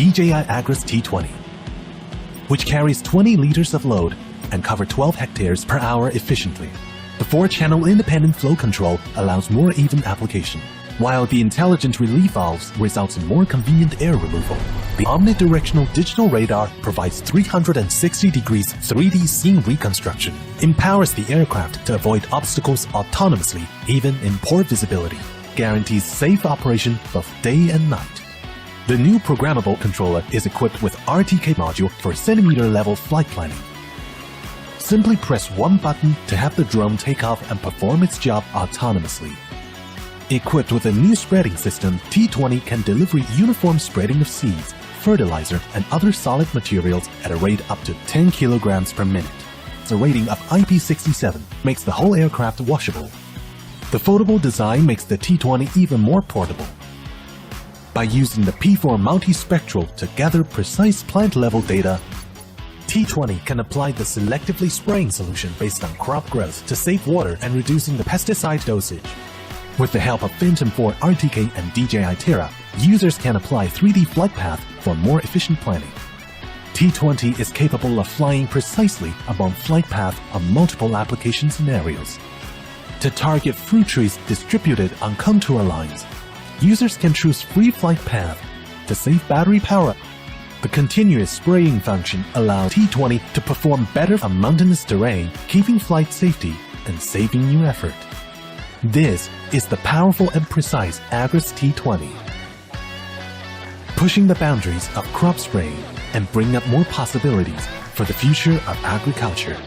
DJI Agras T20, which carries 20 liters of load and covers 12 hectares per hour efficiently. The 4-channel independent flow control allows more even application, while the intelligent relief valves results in more convenient air removal. The omnidirectional digital radar provides 360 degrees 3D scene reconstruction, empowers the aircraft to avoid obstacles autonomously, even in poor visibility, guarantees safe operation both day and night. The new programmable controller is equipped with RTK module for centimeter-level flight planning. Simply press one button to have the drone take off and perform its job autonomously. Equipped with a new spreading system, T20 can deliver uniform spreading of seeds, fertilizer, and other solid materials at a rate up to 10 kilograms per minute. The rating of IP67 makes the whole aircraft washable. The foldable design makes the T20 even more portable. By using the P4 multispectral to gather precise plant-level data, T20 can apply the selectively spraying solution based on crop growth to save water and reducing the pesticide dosage. With the help of Phantom 4 RTK and DJI Terra, users can apply 3D flight path for more efficient planning. T20 is capable of flying precisely along flight path on multiple application scenarios. To target fruit trees distributed on contour lines, users can choose free flight path to save battery power. The continuous spraying function allows T20 to perform better on mountainous terrain, keeping flight safety and saving you effort. This is the powerful and precise Agras T20, pushing the boundaries of crop spraying and bringing up more possibilities for the future of agriculture.